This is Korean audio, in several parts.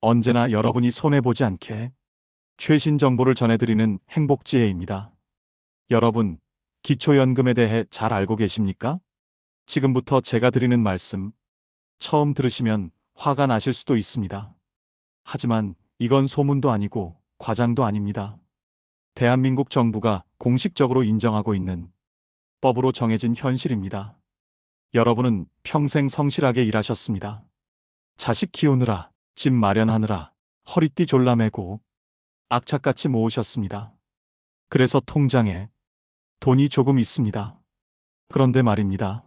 언제나 여러분이 손해보지 않게 최신 정보를 전해드리는 행복지혜입니다. 여러분, 기초연금에 대해 잘 알고 계십니까? 지금부터 제가 드리는 말씀, 처음 들으시면 화가 나실 수도 있습니다. 하지만 이건 소문도 아니고 과장도 아닙니다. 대한민국 정부가 공식적으로 인정하고 있는 법으로 정해진 현실입니다. 여러분은 평생 성실하게 일하셨습니다. 자식 키우느라, 집 마련하느라 허리띠 졸라매고 악착같이 모으셨습니다. 그래서 통장에 돈이 조금 있습니다. 그런데 말입니다.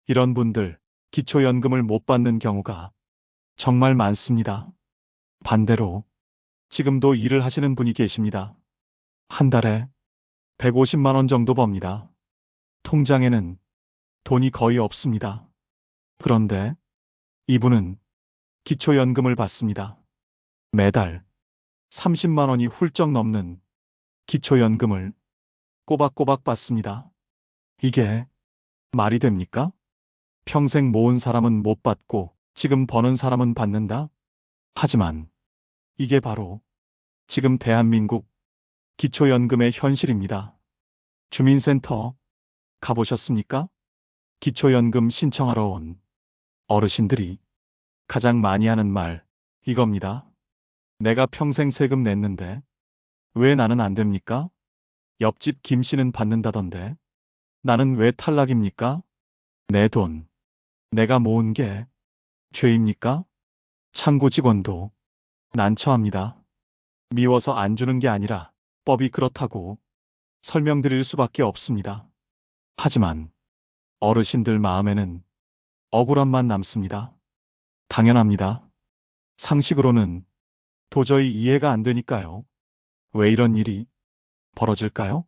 이런 분들 기초연금을 못 받는 경우가 정말 많습니다. 반대로 지금도 일을 하시는 분이 계십니다. 한 달에 150만 원 정도 법니다. 통장에는 돈이 거의 없습니다. 그런데 이분은 기초연금을 받습니다. 매달 30만 원이 훌쩍 넘는 기초연금을 꼬박꼬박 받습니다. 이게 말이 됩니까? 평생 모은 사람은 못 받고 지금 버는 사람은 받는다? 하지만 이게 바로 지금 대한민국 기초연금의 현실입니다. 주민센터 가보셨습니까? 기초연금 신청하러 온 어르신들이 가장 많이 하는 말 이겁니다. 내가 평생 세금 냈는데 왜 나는 안 됩니까? 옆집 김 씨는 받는다던데 나는 왜 탈락입니까? 내 돈 내가 모은 게 죄입니까? 창구 직원도 난처합니다. 미워서 안 주는 게 아니라 법이 그렇다고 설명드릴 수밖에 없습니다. 하지만 어르신들 마음에는 억울함만 남습니다. 당연합니다. 상식으로는 도저히 이해가 안 되니까요. 왜 이런 일이 벌어질까요?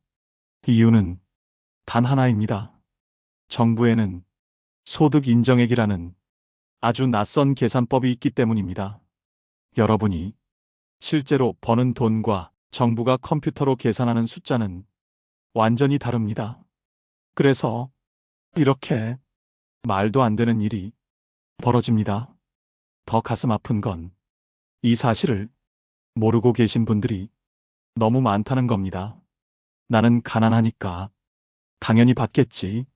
이유는 단 하나입니다. 정부에는 소득 인정액이라는 아주 낯선 계산법이 있기 때문입니다. 여러분이 실제로 버는 돈과 정부가 컴퓨터로 계산하는 숫자는 완전히 다릅니다. 그래서 이렇게 말도 안 되는 일이 벌어집니다. 더 가슴 아픈 건 이 사실을 모르고 계신 분들이 너무 많다는 겁니다. 나는 가난하니까 당연히 받겠지.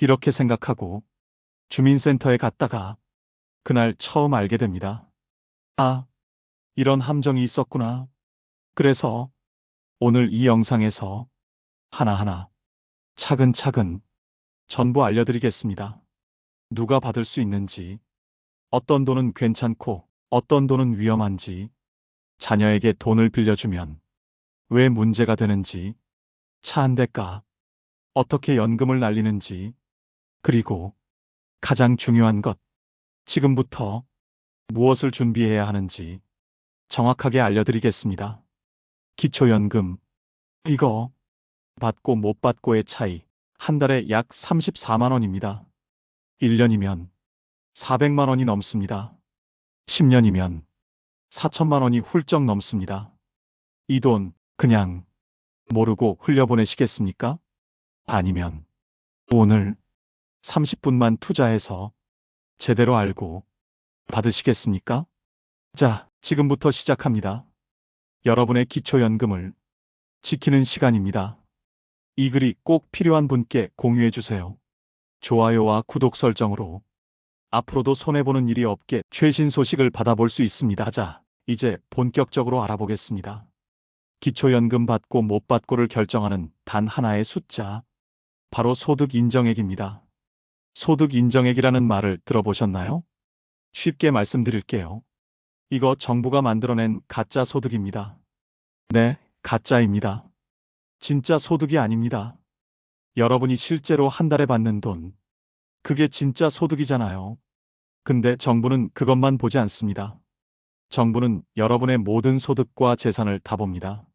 이렇게 생각하고 주민센터에 갔다가 그날 처음 알게 됩니다. 아, 이런 함정이 있었구나. 그래서 오늘 이 영상에서 하나하나 차근차근 전부 알려드리겠습니다. 누가 받을 수 있는지, 어떤 돈은 괜찮고 어떤 돈은 위험한지, 자녀에게 돈을 빌려주면 왜 문제가 되는지, 차 한 대가 어떻게 연금을 날리는지, 그리고 가장 중요한 것, 지금부터 무엇을 준비해야 하는지 정확하게 알려드리겠습니다. 기초연금, 이거 받고 못 받고의 차이, 한 달에 약 34만 원입니다. 1년이면 400만 원이 넘습니다. 10년이면 4천만 원이 훌쩍 넘습니다. 이 돈 그냥 모르고 흘려보내시겠습니까? 아니면 오늘 30분만 투자해서 제대로 알고 받으시겠습니까? 자, 지금부터 시작합니다. 여러분의 기초연금을 지키는 시간입니다. 이 글이 꼭 필요한 분께 공유해주세요. 좋아요와 구독 설정으로 앞으로도 손해보는 일이 없게 최신 소식을 받아볼 수 있습니다. 자, 이제 본격적으로 알아보겠습니다. 기초연금 받고 못 받고를 결정하는 단 하나의 숫자, 바로 소득인정액입니다. 소득인정액이라는 말을 들어보셨나요? 쉽게 말씀드릴게요. 이거 정부가 만들어낸 가짜 소득입니다. 네, 가짜입니다. 진짜 소득이 아닙니다. 여러분이 실제로 한 달에 받는 돈, 그게 진짜 소득이잖아요. 근데 정부는 그것만 보지 않습니다. 정부는 여러분의 모든 소득과 재산을 다 봅니다.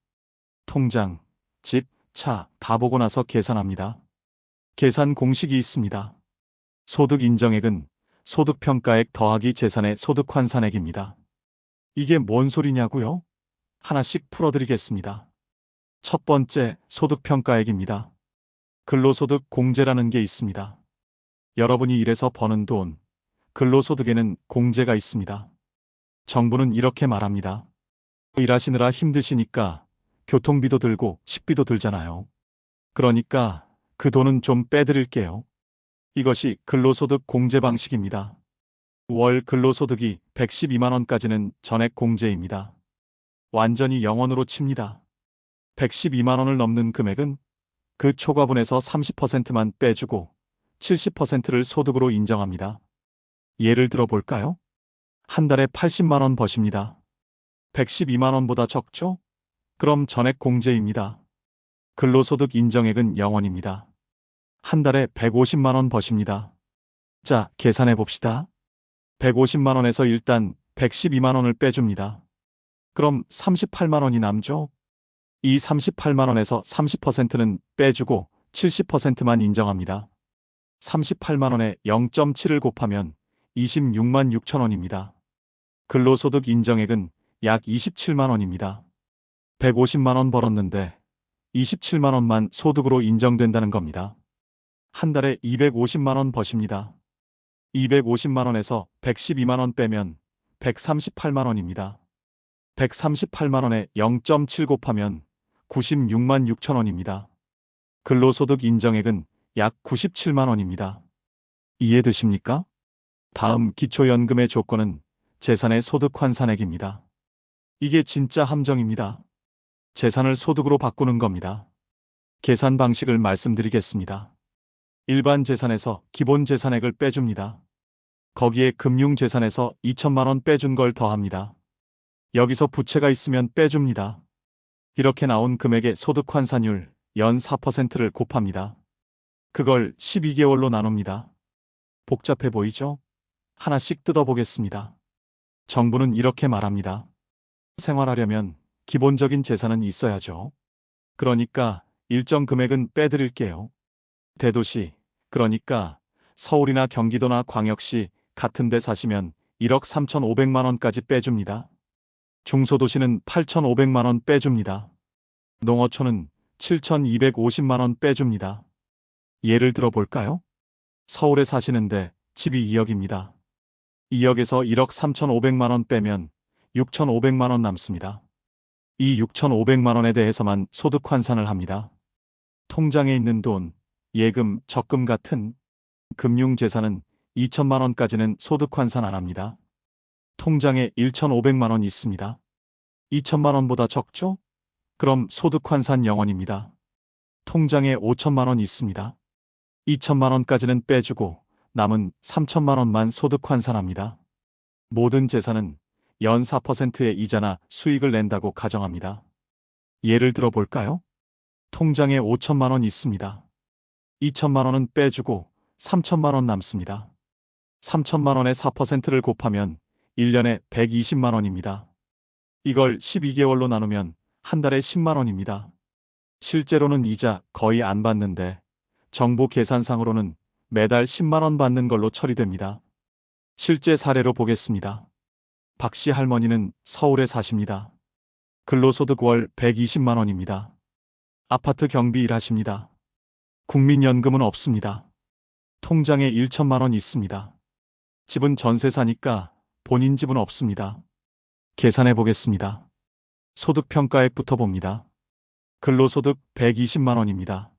통장, 집, 차 다 보고 나서 계산합니다. 계산 공식이 있습니다. 소득 인정액은 소득평가액 더하기 재산의 소득 환산액입니다. 이게 뭔 소리냐고요? 하나씩 풀어드리겠습니다. 첫 번째, 소득평가액입니다. 근로소득 공제라는 게 있습니다. 여러분이 일해서 버는 돈, 근로소득에는 공제가 있습니다. 정부는 이렇게 말합니다. 일하시느라 힘드시니까 교통비도 들고 식비도 들잖아요. 그러니까 그 돈은 좀 빼드릴게요. 이것이 근로소득 공제 방식입니다. 월 근로소득이 112만 원까지는 전액 공제입니다. 완전히 0원으로 칩니다. 112만 원을 넘는 금액은 그 초과분에서 30%만 빼주고 70%를 소득으로 인정합니다. 예를 들어 볼까요? 한 달에 80만 원 버십니다. 112만 원보다 적죠? 그럼 전액 공제입니다. 근로소득 인정액은 0원입니다. 한 달에 150만 원 버십니다. 자, 계산해 봅시다. 150만 원에서 일단 112만 원을 빼줍니다. 그럼 38만 원이 남죠? 이 38만 원에서 30%는 빼주고 70%만 인정합니다. 38만 원에 0.7을 곱하면 26만 6천 원입니다. 근로소득 인정액은 약 27만 원입니다. 150만 원 벌었는데 27만 원만 소득으로 인정된다는 겁니다. 한 달에 250만 원 버십니다. 250만 원에서 112만 원 빼면 138만 원입니다. 138만 원에 0.7 곱하면 96만 6천 원입니다. 근로소득 인정액은 약 97만 원입니다. 이해되십니까? 다음 기초연금의 조건은 재산의 소득 환산액입니다. 이게 진짜 함정입니다. 재산을 소득으로 바꾸는 겁니다. 계산 방식을 말씀드리겠습니다. 일반 재산에서 기본 재산액을 빼줍니다. 거기에 금융재산에서 2천만 원 빼준 걸 더합니다. 여기서 부채가 있으면 빼줍니다. 이렇게 나온 금액의 소득 환산율 연 4%를 곱합니다. 그걸 12개월로 나눕니다. 복잡해 보이죠? 하나씩 뜯어보겠습니다. 정부는 이렇게 말합니다. 생활하려면 기본적인 재산은 있어야죠. 그러니까 일정 금액은 빼드릴게요. 대도시, 그러니까 서울이나 경기도나 광역시 같은 데 사시면 1억 3,500만 원까지 빼줍니다. 중소도시는 8,500만 원 빼줍니다. 농어촌은 7,250만 원 빼줍니다. 예를 들어 볼까요? 서울에 사시는데 집이 2억입니다. 2억에서 1억 3,500만 원 빼면 6,500만 원 남습니다. 이 6,500만 원에 대해서만 소득 환산을 합니다. 통장에 있는 돈, 예금, 적금 같은 금융재산은 2천만 원까지는 소득 환산 안 합니다. 통장에 1,500만 원 있습니다. 2천만 원보다 적죠? 그럼 소득 환산 0원입니다. 통장에 5천만 원 있습니다. 2천만 원까지는 빼주고 남은 3천만 원만 소득 환산합니다. 모든 재산은 연 4%의 이자나 수익을 낸다고 가정합니다. 예를 들어 볼까요? 통장에 5천만 원 있습니다. 2천만 원은 빼주고 3천만 원 남습니다. 3천만 원에 4%를 곱하면 1년에 120만 원입니다. 이걸 12개월로 나누면 한 달에 10만 원입니다. 실제로는 이자 거의 안 받는데 정부 계산상으로는 매달 10만 원 받는 걸로 처리됩니다. 실제 사례로 보겠습니다. 박 씨 할머니는 서울에 사십니다. 근로소득 월 120만 원입니다. 아파트 경비 일하십니다. 국민연금은 없습니다. 통장에 1천만 원 있습니다. 집은 전세 사니까 본인 집은 없습니다. 계산해 보겠습니다. 소득평가액부터 봅니다. 근로소득 120만 원입니다.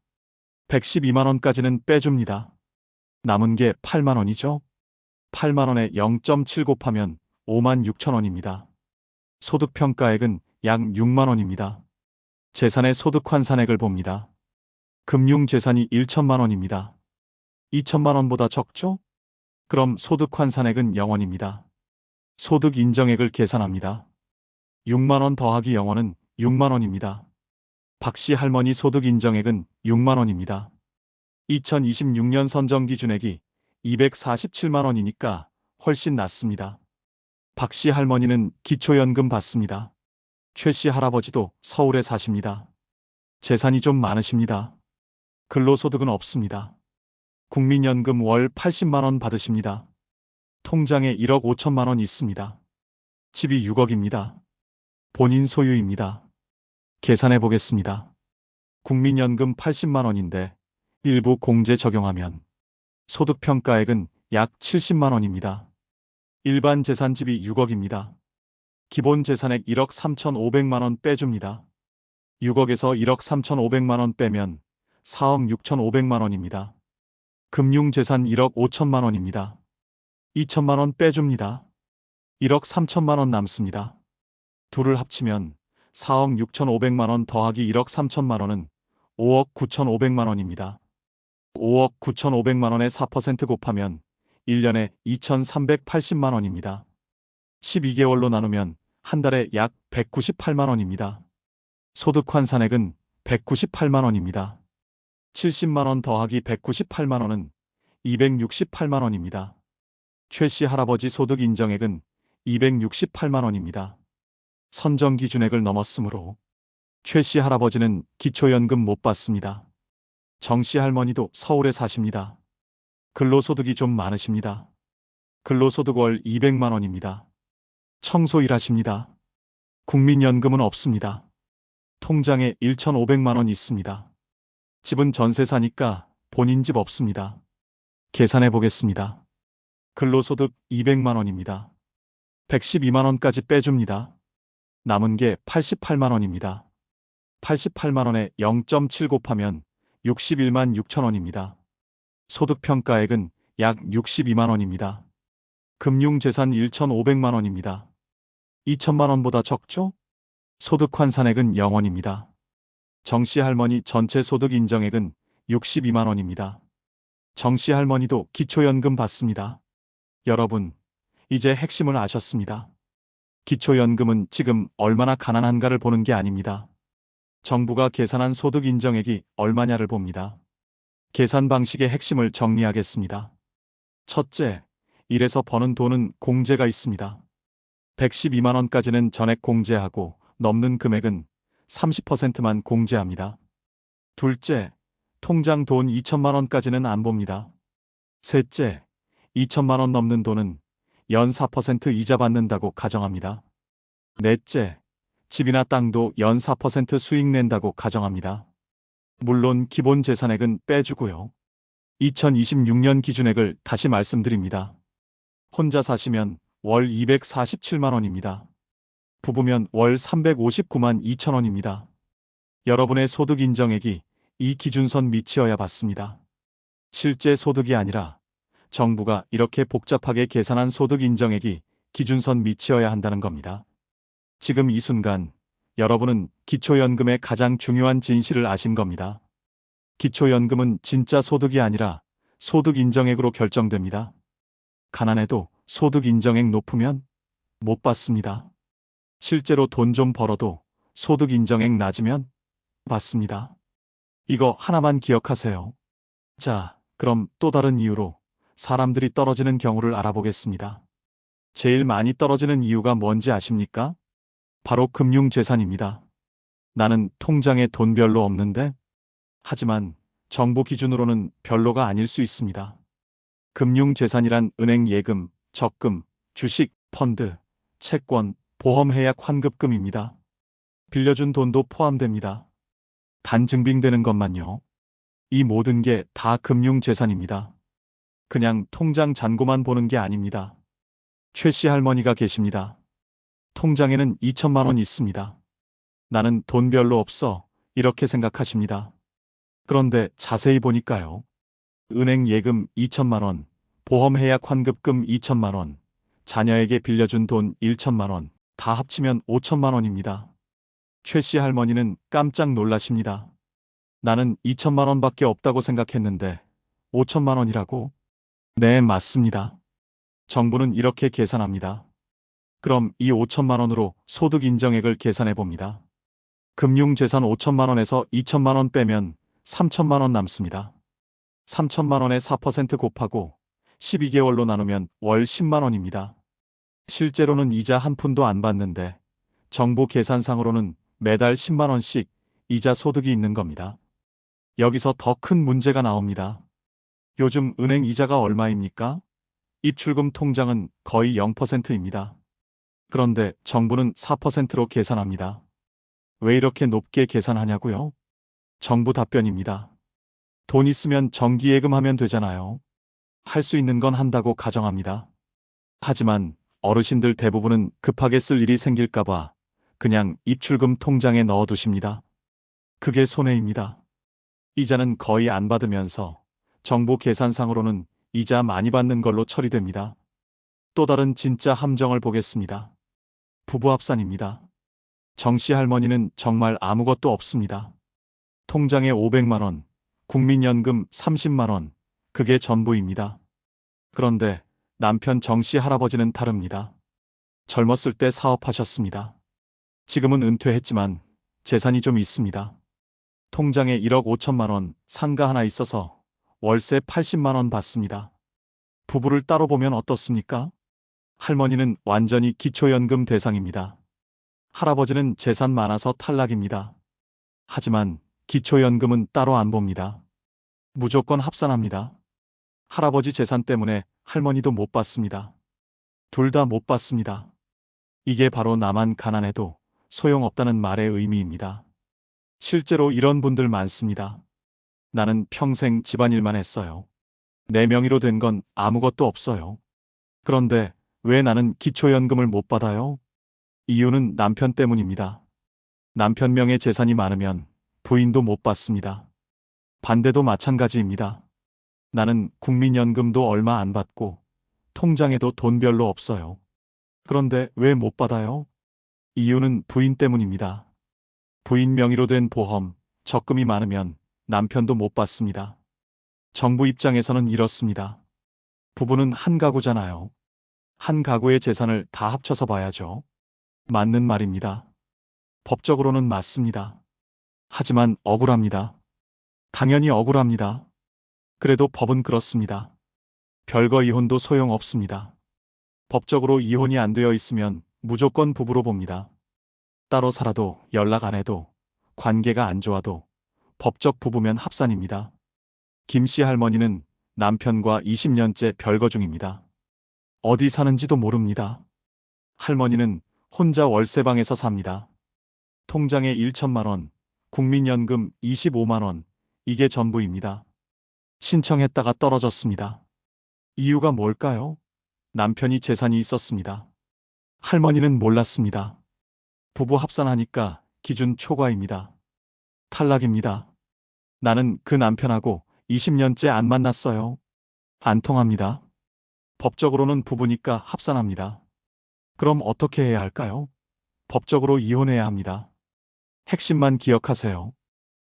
112만 원까지는 빼줍니다. 남은 게 8만 원이죠? 8만 원에 0.7 곱하면 5만 6천 원입니다. 소득평가액은 약 6만 원입니다. 재산의 소득 환산액을 봅니다. 금융재산이 1천만 원입니다. 2천만 원보다 적죠? 그럼 소득 환산액은 0원입니다. 소득 인정액을 계산합니다. 6만 원 더하기 0원은 6만 원입니다. 박 씨 할머니 소득 인정액은 6만 원입니다. 2026년 선정 기준액이 247만 원이니까 훨씬 낮습니다. 박 씨 할머니는 기초연금 받습니다. 최 씨 할아버지도 서울에 사십니다. 재산이 좀 많으십니다. 근로소득은 없습니다. 국민연금 월 80만 원 받으십니다. 통장에 1억 5천만 원 있습니다. 집이 6억입니다. 본인 소유입니다. 계산해 보겠습니다. 국민연금 80만 원인데 일부 공제 적용하면 소득평가액은 약 70만 원입니다. 일반 재산집이 6억입니다. 기본 재산액 1억 3,500만 원 빼줍니다. 6억에서 1억 3,500만 원 빼면 4억 6,500만 원입니다. 금융재산 1억 5천만 원입니다. 2천만 원 빼줍니다. 1억 3천만 원 남습니다. 둘을 합치면 4억 6,500만 원 더하기 1억 3천만 원은 5억 9,500만 원입니다. 5억 9,500만 원에 4% 곱하면 1년에 2,380만 원입니다. 12개월로 나누면 한 달에 약 198만 원입니다. 소득 환산액은 198만 원입니다. 70만 원 더하기 198만 원은 268만 원입니다. 최 씨 할아버지 소득 인정액은 268만 원입니다. 선정 기준액을 넘었으므로 최 씨 할아버지는 기초연금 못 받습니다. 정 씨 할머니도 서울에 사십니다. 근로소득이 좀 많으십니다. 근로소득 월 200만 원입니다. 청소 일하십니다. 국민연금은 없습니다. 통장에 1,500만 원 있습니다. 집은 전세 사니까 본인 집 없습니다. 계산해 보겠습니다. 근로소득 200만 원입니다. 112만 원까지 빼줍니다. 남은 게 88만 원입니다. 88만 원에 0.7 곱하면 61만 6천 원입니다. 소득평가액은 약 62만 원입니다. 금융재산 1,500만 원입니다. 2천만 원보다 적죠? 소득 환산액은 0원입니다. 정 씨 할머니 전체 소득 인정액은 62만 원입니다. 정 씨 할머니도 기초연금 받습니다. 여러분, 이제 핵심을 아셨습니다. 기초연금은 지금 얼마나 가난한가를 보는 게 아닙니다. 정부가 계산한 소득 인정액이 얼마냐를 봅니다. 계산 방식의 핵심을 정리하겠습니다. 첫째, 일해서 버는 돈은 공제가 있습니다. 112만 원까지는 전액 공제하고 넘는 금액은 30%만 공제합니다. 둘째, 통장 돈 2천만 원까지는 안 봅니다. 셋째, 2천만 원 넘는 돈은 연 4% 이자 받는다고 가정합니다. 넷째, 집이나 땅도 연 4% 수익 낸다고 가정합니다. 물론 기본 재산액은 빼주고요. 2026년 기준액을 다시 말씀드립니다. 혼자 사시면 월 247만 원입니다. 부부면 월 359만 2천 원입니다. 여러분의 소득 인정액이 이 기준선 미치어야 받습니다. 실제 소득이 아니라 정부가 이렇게 복잡하게 계산한 소득 인정액이 기준선 미치어야 한다는 겁니다. 지금 이 순간 여러분은 기초연금의 가장 중요한 진실을 아신 겁니다. 기초연금은 진짜 소득이 아니라 소득 인정액으로 결정됩니다. 가난해도 소득 인정액 높으면 못 받습니다. 실제로 돈 좀 벌어도 소득 인정액 낮으면 받습니다. 이거 하나만 기억하세요. 자, 그럼 또 다른 이유로 사람들이 떨어지는 경우를 알아보겠습니다. 제일 많이 떨어지는 이유가 뭔지 아십니까? 바로 금융재산입니다. 나는 통장에 돈 별로 없는데? 하지만 정부 기준으로는 별로가 아닐 수 있습니다. 금융재산이란 은행 예금, 적금, 주식, 펀드, 채권, 보험해약 환급금입니다. 빌려준 돈도 포함됩니다. 단 증빙되는 것만요. 이 모든 게 다 금융재산입니다. 그냥 통장 잔고만 보는 게 아닙니다. 최 씨 할머니가 계십니다. 통장에는 2천만 원 있습니다. 나는 돈 별로 없어. 이렇게 생각하십니다. 그런데 자세히 보니까요. 은행 예금 2천만 원, 보험해약 환급금 2천만 원, 자녀에게 빌려준 돈 1천만 원, 다 합치면 5천만 원입니다. 최 씨 할머니는 깜짝 놀라십니다. 나는 2천만 원밖에 없다고 생각했는데 5천만 원이라고? 네, 맞습니다. 정부는 이렇게 계산합니다. 그럼 이 5천만 원으로 소득 인정액을 계산해 봅니다. 금융재산 5천만 원에서 2천만 원 빼면 3천만 원 남습니다. 3천만 원에 4% 곱하고 12개월로 나누면 월 10만 원입니다. 실제로는 이자 한 푼도 안 받는데 정부 계산상으로는 매달 10만 원씩 이자 소득이 있는 겁니다. 여기서 더 큰 문제가 나옵니다. 요즘 은행 이자가 얼마입니까? 입출금 통장은 거의 0%입니다. 그런데 정부는 4%로 계산합니다. 왜 이렇게 높게 계산하냐고요? 정부 답변입니다. 돈 있으면 정기예금하면 되잖아요. 할 수 있는 건 한다고 가정합니다. 하지만 어르신들 대부분은 급하게 쓸 일이 생길까봐 그냥 입출금 통장에 넣어두십니다. 그게 손해입니다. 이자는 거의 안 받으면서 정부 계산상으로는 이자 많이 받는 걸로 처리됩니다. 또 다른 진짜 함정을 보겠습니다. 부부 합산입니다. 정씨 할머니는 정말 아무것도 없습니다. 통장에 500만 원, 국민연금 30만 원, 그게 전부입니다. 그런데 남편 정씨 할아버지는 다릅니다. 젊었을 때 사업하셨습니다. 지금은 은퇴했지만 재산이 좀 있습니다. 통장에 1억 5천만 원 상가 하나 있어서 월세 80만 원 받습니다. 부부를 따로 보면 어떻습니까? 할머니는 완전히 기초연금 대상입니다. 할아버지는 재산 많아서 탈락입니다. 하지만 기초연금은 따로 안 봅니다. 무조건 합산합니다. 할아버지 재산 때문에 할머니도 못 받습니다. 둘 다 못 받습니다. 이게 바로 나만 가난해도 소용없다는 말의 의미입니다. 실제로 이런 분들 많습니다. 나는 평생 집안일만 했어요. 내 명의로 된 건 아무것도 없어요. 그런데 왜 나는 기초연금을 못 받아요? 이유는 남편 때문입니다. 남편 명의 재산이 많으면 부인도 못 받습니다. 반대도 마찬가지입니다. 나는 국민연금도 얼마 안 받고 통장에도 돈 별로 없어요. 그런데 왜 못 받아요? 이유는 부인 때문입니다. 부인 명의로 된 보험, 적금이 많으면 남편도 못 받습니다. 정부 입장에서는 이렇습니다. 부부는 한 가구잖아요. 한 가구의 재산을 다 합쳐서 봐야죠. 맞는 말입니다. 법적으로는 맞습니다. 하지만 억울합니다. 당연히 억울합니다. 그래도 법은 그렇습니다. 별거 이혼도 소용없습니다. 법적으로 이혼이 안 되어 있으면 무조건 부부로 봅니다. 따로 살아도 연락 안 해도 관계가 안 좋아도 법적 부부면 합산입니다. 김 씨 할머니는 남편과 20년째 별거 중입니다. 어디 사는지도 모릅니다. 할머니는 혼자 월세방에서 삽니다. 통장에 1천만 원, 국민연금 25만 원, 이게 전부입니다. 신청했다가 떨어졌습니다. 이유가 뭘까요? 남편이 재산이 있었습니다. 할머니는 몰랐습니다. 부부 합산하니까 기준 초과입니다. 탈락입니다. 나는 그 남편하고 20년째 안 만났어요. 안 통합니다. 법적으로는 부부니까 합산합니다. 그럼 어떻게 해야 할까요? 법적으로 이혼해야 합니다. 핵심만 기억하세요.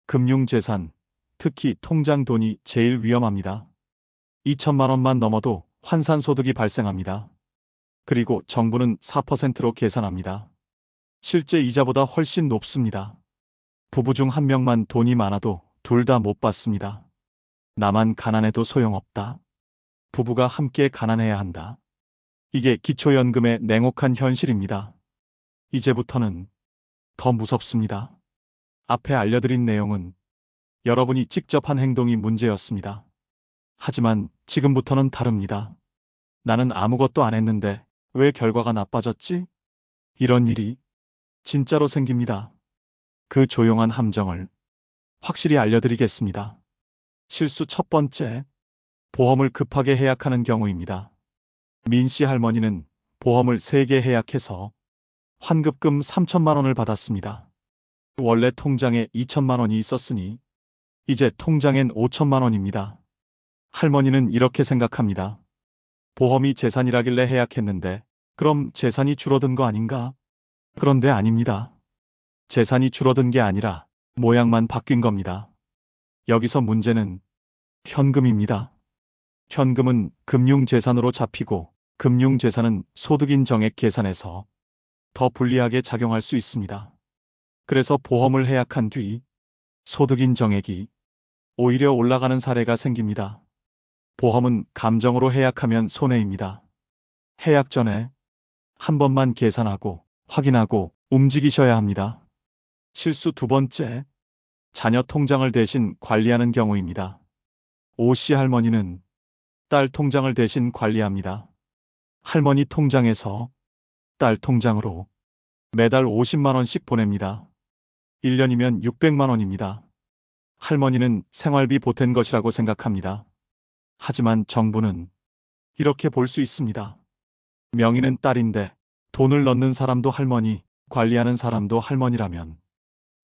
금융재산, 특히 통장 돈이 제일 위험합니다. 2천만 원만 넘어도 환산소득이 발생합니다. 그리고 정부는 4%로 계산합니다. 실제 이자보다 훨씬 높습니다. 부부 중 한 명만 돈이 많아도 둘 다 못 받습니다. 나만 가난해도 소용없다. 부부가 함께 가난해야 한다. 이게 기초연금의 냉혹한 현실입니다. 이제부터는 더 무섭습니다. 앞에 알려드린 내용은 여러분이 직접 한 행동이 문제였습니다. 하지만 지금부터는 다릅니다. 나는 아무것도 안 했는데 왜 결과가 나빠졌지? 이런 일이 진짜로 생깁니다. 그 조용한 함정을 확실히 알려드리겠습니다. 실수 첫 번째, 보험을 급하게 해약하는 경우입니다. 민 씨 할머니는 보험을 3개 해약해서 환급금 3천만 원을 받았습니다. 원래 통장에 2천만 원이 있었으니 이제 통장엔 5천만 원입니다. 할머니는 이렇게 생각합니다. 보험이 재산이라길래 해약했는데 그럼 재산이 줄어든 거 아닌가? 그런데 아닙니다. 재산이 줄어든 게 아니라 모양만 바뀐 겁니다. 여기서 문제는 현금입니다. 현금은 금융재산으로 잡히고 금융재산은 소득인 정액 계산에서 더 불리하게 작용할 수 있습니다. 그래서 보험을 해약한 뒤 소득인 정액이 오히려 올라가는 사례가 생깁니다. 보험은 감정으로 해약하면 손해입니다. 해약 전에 한 번만 계산하고 확인하고 움직이셔야 합니다. 실수 두 번째, 자녀 통장을 대신 관리하는 경우입니다. 오 씨 할머니는 딸 통장을 대신 관리합니다. 할머니 통장에서 딸 통장으로 매달 50만 원씩 보냅니다. 1년이면 600만 원입니다. 할머니는 생활비 보탠 것이라고 생각합니다. 하지만 정부는 이렇게 볼 수 있습니다. 명의는 딸인데 돈을 넣는 사람도 할머니, 관리하는 사람도 할머니라면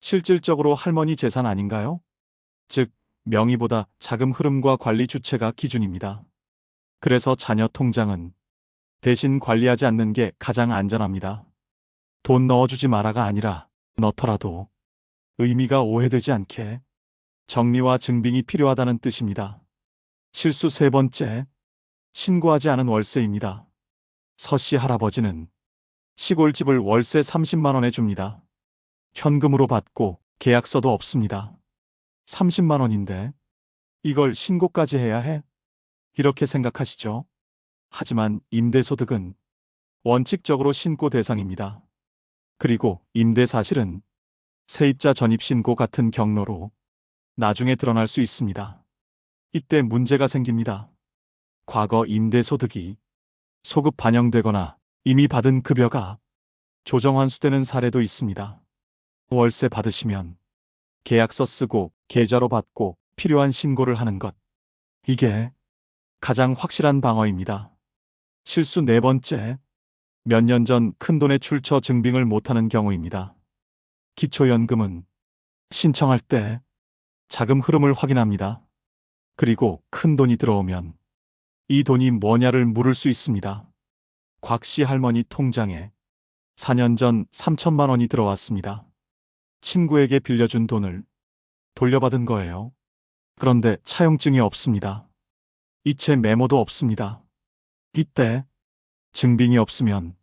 실질적으로 할머니 재산 아닌가요? 즉, 명의보다 자금 흐름과 관리 주체가 기준입니다. 그래서 자녀 통장은 대신 관리하지 않는 게 가장 안전합니다. 돈 넣어주지 마라가 아니라 넣더라도 의미가 오해되지 않게 정리와 증빙이 필요하다는 뜻입니다. 실수 세 번째, 신고하지 않은 월세입니다. 서씨 할아버지는 시골집을 월세 30만 원에 줍니다. 현금으로 받고 계약서도 없습니다. 30만 원인데 이걸 신고까지 해야 해? 이렇게 생각하시죠? 하지만 임대소득은 원칙적으로 신고 대상입니다. 그리고 임대 사실은 세입자 전입신고 같은 경로로 나중에 드러날 수 있습니다. 이때 문제가 생깁니다. 과거 임대소득이 소급 반영되거나 이미 받은 급여가 조정 환수되는 사례도 있습니다. 월세 받으시면 계약서 쓰고 계좌로 받고 필요한 신고를 하는 것. 이게 가장 확실한 방어입니다. 실수 네 번째, 몇 년 전 큰돈의 출처 증빙을 못하는 경우입니다. 기초연금은 신청할 때 자금 흐름을 확인합니다. 그리고 큰돈이 들어오면 이 돈이 뭐냐를 물을 수 있습니다. 곽 씨 할머니 통장에 4년 전 3천만 원이 들어왔습니다. 친구에게 빌려준 돈을 돌려받은 거예요. 그런데 차용증이 없습니다. 이체 메모도 없습니다. 이때 증빙이 없으면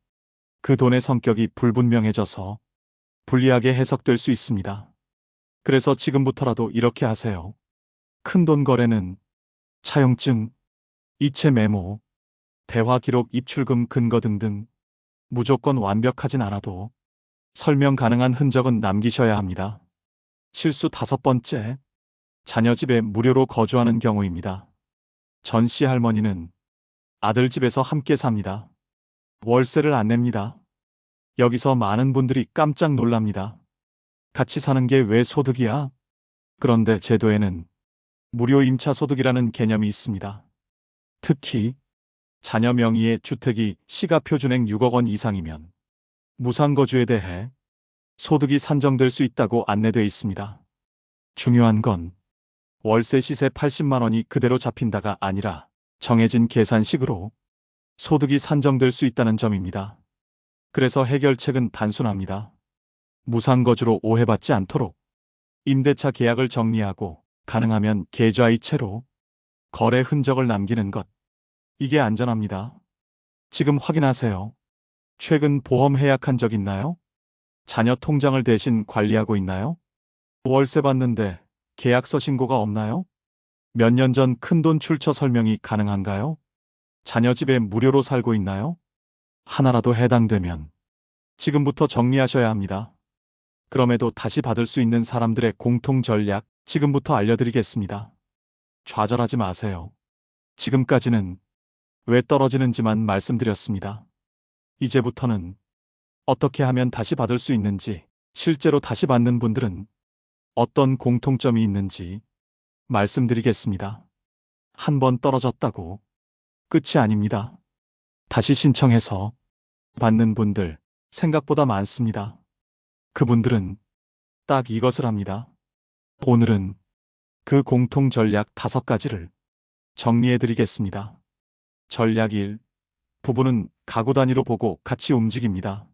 그 돈의 성격이 불분명해져서 불리하게 해석될 수 있습니다. 그래서 지금부터라도 이렇게 하세요. 큰돈 거래는 차용증, 이체 메모, 대화 기록, 입출금 근거 등등 무조건 완벽하진 않아도 설명 가능한 흔적은 남기셔야 합니다. 실수 다섯 번째, 자녀 집에 무료로 거주하는 경우입니다. 전 씨 할머니는 아들 집에서 함께 삽니다. 월세를 안 냅니다. 여기서 많은 분들이 깜짝 놀랍니다. 같이 사는 게 왜 소득이야? 그런데 제도에는 무료 임차 소득이라는 개념이 있습니다. 특히 자녀 명의의 주택이 시가 표준액 6억 원 이상이면 무상거주에 대해 소득이 산정될 수 있다고 안내돼 있습니다. 중요한 건 월세 시세 80만 원이 그대로 잡힌다가 아니라 정해진 계산식으로 소득이 산정될 수 있다는 점입니다. 그래서 해결책은 단순합니다. 무상거주로 오해받지 않도록 임대차 계약을 정리하고 가능하면 계좌이체로 거래 흔적을 남기는 것. 이게 안전합니다. 지금 확인하세요. 최근 보험 해약한 적 있나요? 자녀 통장을 대신 관리하고 있나요? 월세 받는데 계약서 신고가 없나요? 몇 년 전 큰돈 출처 설명이 가능한가요? 자녀 집에 무료로 살고 있나요? 하나라도 해당되면 지금부터 정리하셔야 합니다. 그럼에도 다시 받을 수 있는 사람들의 공통 전략 지금부터 알려드리겠습니다. 좌절하지 마세요. 지금까지는 왜 떨어지는지만 말씀드렸습니다. 이제부터는 어떻게 하면 다시 받을 수 있는지, 실제로 다시 받는 분들은 어떤 공통점이 있는지 말씀드리겠습니다. 한 번 떨어졌다고 끝이 아닙니다. 다시 신청해서 받는 분들 생각보다 많습니다. 그분들은 딱 이것을 합니다. 오늘은 그 공통 전략 5가지를 정리해 드리겠습니다. 전략 1. 부부는 가구 단위로 보고 같이 움직입니다.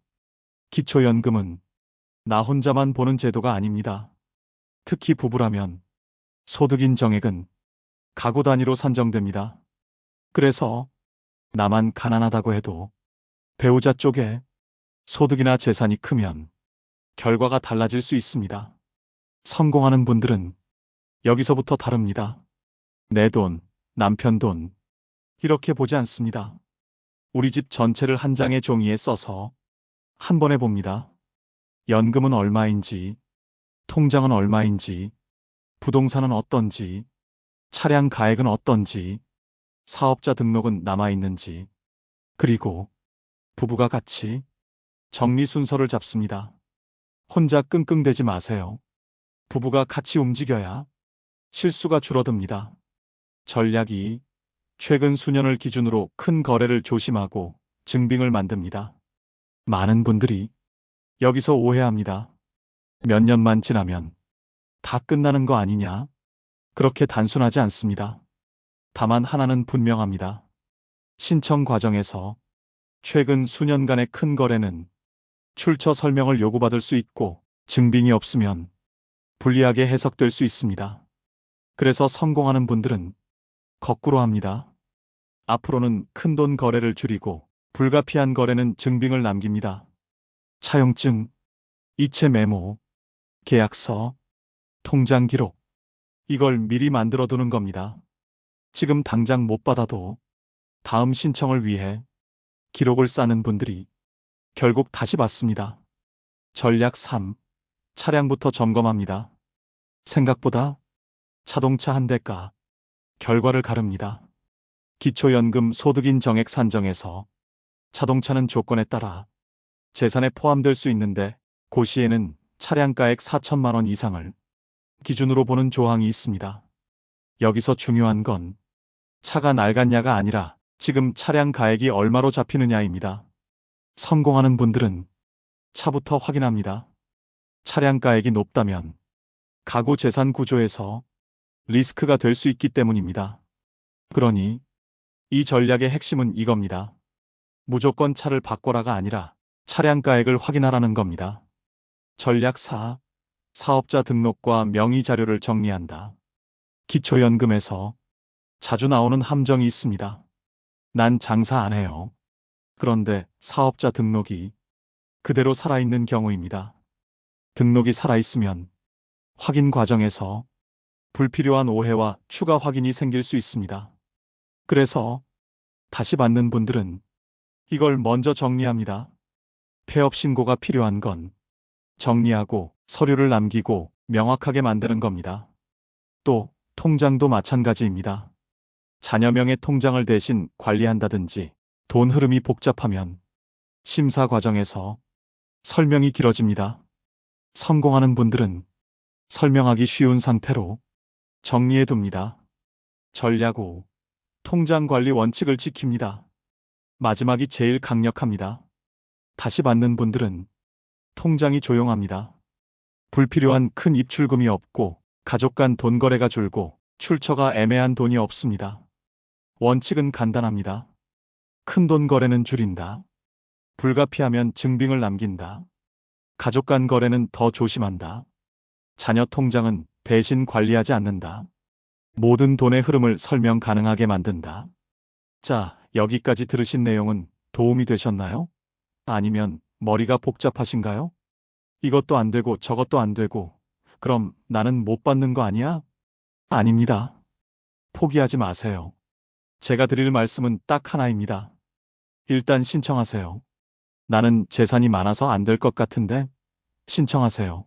기초연금은 나 혼자만 보는 제도가 아닙니다. 특히 부부라면 소득 인정액은 가구 단위로 산정됩니다. 그래서 나만 가난하다고 해도 배우자 쪽에 소득이나 재산이 크면 결과가 달라질 수 있습니다. 성공하는 분들은 여기서부터 다릅니다. 내 돈, 남편 돈, 이렇게 보지 않습니다. 우리 집 전체를 한 장의 종이에 써서 한 번에 봅니다. 연금은 얼마인지, 통장은 얼마인지, 부동산은 어떤지, 차량 가액은 어떤지, 사업자 등록은 남아있는지, 그리고 부부가 같이 정리 순서를 잡습니다. 혼자 끙끙대지 마세요. 부부가 같이 움직여야 실수가 줄어듭니다. 전략 2. 최근 수년을 기준으로 큰 거래를 조심하고 증빙을 만듭니다. 많은 분들이 여기서 오해합니다. 몇 년만 지나면 다 끝나는 거 아니냐? 그렇게 단순하지 않습니다. 다만 하나는 분명합니다. 신청 과정에서 최근 수년간의 큰 거래는 출처 설명을 요구받을 수 있고 증빙이 없으면 불리하게 해석될 수 있습니다. 그래서 성공하는 분들은 거꾸로 합니다. 앞으로는 큰돈 거래를 줄이고 불가피한 거래는 증빙을 남깁니다. 차용증, 이체 메모, 계약서, 통장 기록. 이걸 미리 만들어 두는 겁니다. 지금 당장 못 받아도 다음 신청을 위해 기록을 쌓는 분들이 결국 다시 받습니다. 전략 3. 차량부터 점검합니다. 생각보다 자동차 한 대가 결과를 가릅니다. 기초연금 소득인 정액 산정에서 자동차는 조건에 따라 재산에 포함될 수 있는데 고시에는 차량가액 4천만 원 이상을 기준으로 보는 조항이 있습니다. 여기서 중요한 건 차가 낡았냐가 아니라 지금 차량 가액이 얼마로 잡히느냐입니다. 성공하는 분들은 차부터 확인합니다. 차량 가액이 높다면 가구 재산 구조에서 리스크가 될 수 있기 때문입니다. 그러니 이 전략의 핵심은 이겁니다. 무조건 차를 바꿔라가 아니라 차량 가액을 확인하라는 겁니다. 전략 4. 사업자 등록과 명의 자료를 정리한다. 기초연금에서 자주 나오는 함정이 있습니다. 난 장사 안 해요. 그런데 사업자 등록이 그대로 살아있는 경우입니다. 등록이 살아있으면 확인 과정에서 불필요한 오해와 추가 확인이 생길 수 있습니다. 그래서 다시 받는 분들은 이걸 먼저 정리합니다. 폐업 신고가 필요한 건 정리하고 서류를 남기고 명확하게 만드는 겁니다. 또 통장도 마찬가지입니다. 자녀명의 통장을 대신 관리한다든지 돈 흐름이 복잡하면 심사 과정에서 설명이 길어집니다. 성공하는 분들은 설명하기 쉬운 상태로 정리해 둡니다. 전략 5. 통장 관리 원칙을 지킵니다. 마지막이 제일 강력합니다. 다시 받는 분들은 통장이 조용합니다. 불필요한 큰 입출금이 없고 가족 간 돈 거래가 줄고 출처가 애매한 돈이 없습니다. 원칙은 간단합니다. 큰 돈 거래는 줄인다. 불가피하면 증빙을 남긴다. 가족 간 거래는 더 조심한다. 자녀 통장은 대신 관리하지 않는다. 모든 돈의 흐름을 설명 가능하게 만든다. 자, 여기까지 들으신 내용은 도움이 되셨나요? 아니면 머리가 복잡하신가요? 이것도 안 되고 저것도 안 되고 그럼 나는 못 받는 거 아니야? 아닙니다. 포기하지 마세요. 제가 드릴 말씀은 딱 하나입니다. 일단 신청하세요. 나는 재산이 많아서 안 될 것 같은데 신청하세요.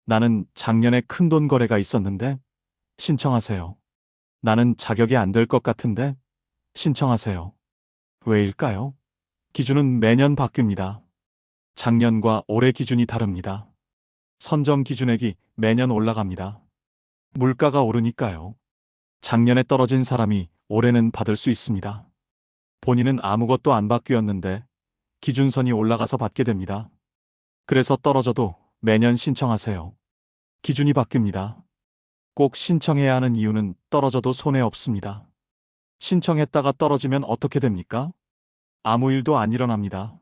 나는 작년에 큰돈 거래가 있었는데 신청하세요. 나는 자격이 안 될 것 같은데 신청하세요. 왜일까요? 기준은 매년 바뀝니다. 작년과 올해 기준이 다릅니다. 선정 기준액이 매년 올라갑니다. 물가가 오르니까요. 작년에 떨어진 사람이 올해는 받을 수 있습니다. 본인은 아무것도 안 바뀌었는데 기준선이 올라가서 받게 됩니다. 그래서 떨어져도 매년 신청하세요. 기준이 바뀝니다. 꼭 신청해야 하는 이유는 떨어져도 손해 없습니다. 신청했다가 떨어지면 어떻게 됩니까? 아무 일도 안 일어납니다.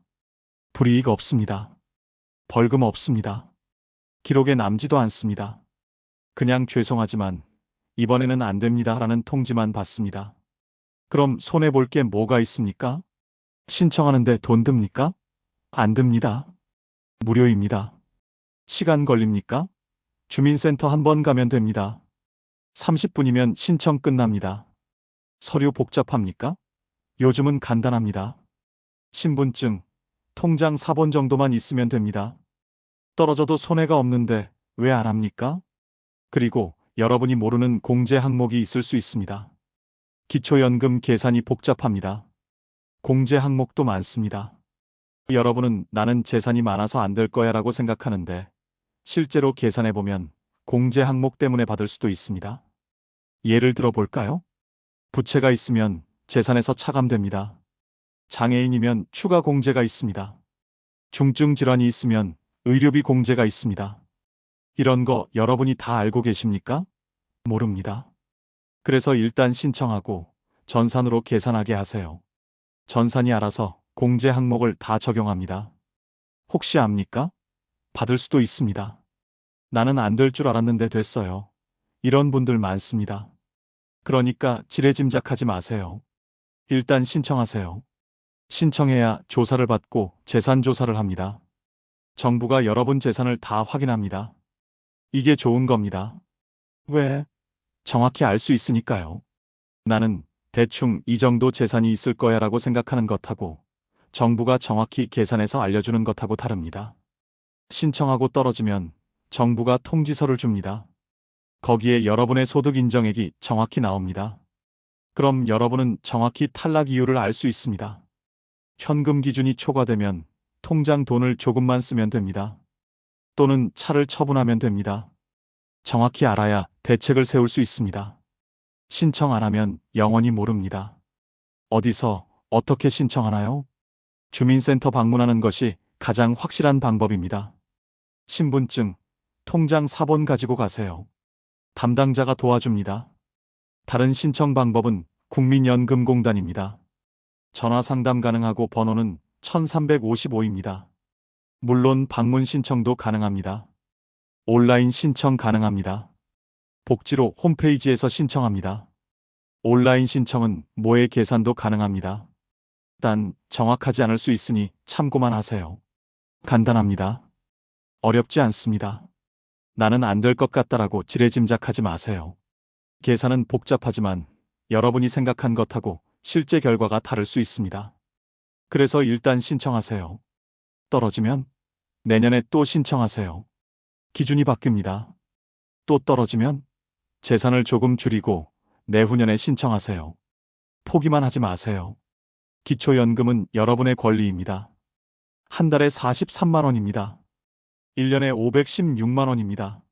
불이익 없습니다. 벌금 없습니다. 기록에 남지도 않습니다. 그냥 죄송하지만 이번에는 안 됩니다 라는 통지만 받습니다. 그럼 손해볼 게 뭐가 있습니까? 신청하는데 돈 듭니까? 안 듭니다. 무료입니다. 시간 걸립니까? 주민센터 한 번 가면 됩니다. 30분이면 신청 끝납니다. 서류 복잡합니까? 요즘은 간단합니다. 신분증, 통장 사본 정도만 있으면 됩니다. 떨어져도 손해가 없는데 왜 안 합니까? 그리고 여러분이 모르는 공제 항목이 있을 수 있습니다. 기초연금 계산이 복잡합니다. 공제 항목도 많습니다. 여러분은 나는 재산이 많아서 안 될 거야 라고 생각하는데 실제로 계산해보면 공제 항목 때문에 받을 수도 있습니다. 예를 들어 볼까요? 부채가 있으면 재산에서 차감됩니다. 장애인이면 추가 공제가 있습니다. 중증 질환이 있으면 의료비 공제가 있습니다. 이런 거 여러분이 다 알고 계십니까? 모릅니다. 그래서 일단 신청하고 전산으로 계산하게 하세요. 전산이 알아서 공제 항목을 다 적용합니다. 혹시 압니까? 받을 수도 있습니다. 나는 안 될 줄 알았는데 됐어요. 이런 분들 많습니다. 그러니까 지레짐작하지 마세요. 일단 신청하세요. 신청해야 조사를 받고 재산 조사를 합니다. 정부가 여러분 재산을 다 확인합니다. 이게 좋은 겁니다. 왜? 정확히 알 수 있으니까요. 나는 대충 이 정도 재산이 있을 거야 라고 생각하는 것하고 정부가 정확히 계산해서 알려주는 것하고 다릅니다. 신청하고 떨어지면 정부가 통지서를 줍니다. 거기에 여러분의 소득 인정액이 정확히 나옵니다. 그럼 여러분은 정확히 탈락 이유를 알 수 있습니다. 현금 기준이 초과되면 통장 돈을 조금만 쓰면 됩니다. 또는 차를 처분하면 됩니다. 정확히 알아야 대책을 세울 수 있습니다. 신청 안 하면 영원히 모릅니다. 어디서 어떻게 신청하나요? 주민센터 방문하는 것이 가장 확실한 방법입니다. 신분증, 통장 사본 가지고 가세요. 담당자가 도와줍니다. 다른 신청 방법은 국민연금공단입니다. 전화 상담 가능하고 번호는 1355입니다. 물론 방문 신청도 가능합니다. 온라인 신청 가능합니다. 복지로 홈페이지에서 신청합니다. 온라인 신청은 모의 계산도 가능합니다. 단 정확하지 않을 수 있으니 참고만 하세요. 간단합니다. 어렵지 않습니다. 나는 안 될 것 같다라고 지레짐작하지 마세요. 계산은 복잡하지만 여러분이 생각한 것하고 실제 결과가 다를 수 있습니다. 그래서 일단 신청하세요. 떨어지면 내년에 또 신청하세요. 기준이 바뀝니다. 또 떨어지면 재산을 조금 줄이고 내후년에 신청하세요. 포기만 하지 마세요. 기초연금은 여러분의 권리입니다. 한 달에 43만 원입니다. 1년에 516만 원입니다.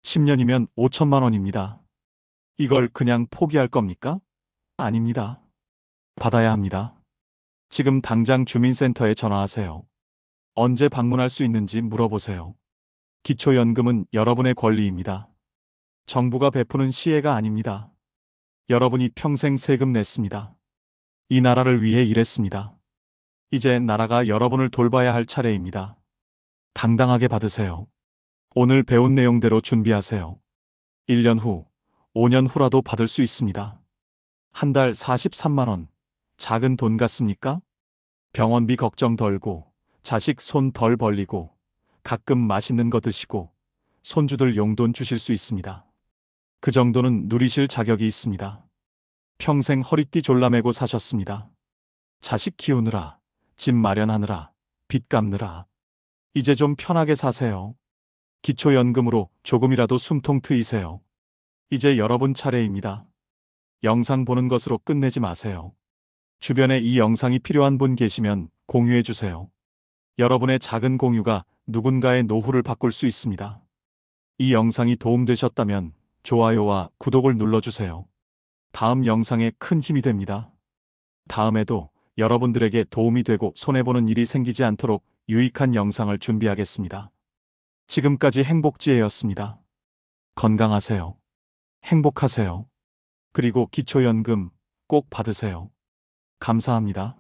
10년이면 5천만 원입니다. 이걸 그냥 포기할 겁니까? 아닙니다. 받아야 합니다. 지금 당장 주민센터에 전화하세요. 언제 방문할 수 있는지 물어보세요. 기초연금은 여러분의 권리입니다. 정부가 베푸는 시혜가 아닙니다. 여러분이 평생 세금 냈습니다. 이 나라를 위해 일했습니다. 이제 나라가 여러분을 돌봐야 할 차례입니다. 당당하게 받으세요. 오늘 배운 내용대로 준비하세요. 1년 후, 5년 후라도 받을 수 있습니다. 한 달 43만 원. 작은 돈 같습니까? 병원비 걱정 덜고, 자식 손 덜 벌리고, 가끔 맛있는 거 드시고, 손주들 용돈 주실 수 있습니다. 그 정도는 누리실 자격이 있습니다. 평생 허리띠 졸라매고 사셨습니다. 자식 키우느라, 집 마련하느라, 빚 갚느라. 이제 좀 편하게 사세요. 기초연금으로 조금이라도 숨통 트이세요. 이제 여러분 차례입니다. 영상 보는 것으로 끝내지 마세요. 주변에 이 영상이 필요한 분 계시면 공유해 주세요. 여러분의 작은 공유가 누군가의 노후를 바꿀 수 있습니다. 이 영상이 도움되셨다면 좋아요와 구독을 눌러주세요. 다음 영상에 큰 힘이 됩니다. 다음에도 여러분들에게 도움이 되고 손해보는 일이 생기지 않도록 유익한 영상을 준비하겠습니다. 지금까지 행복지혜였습니다. 건강하세요. 행복하세요. 그리고 기초연금 꼭 받으세요. 감사합니다.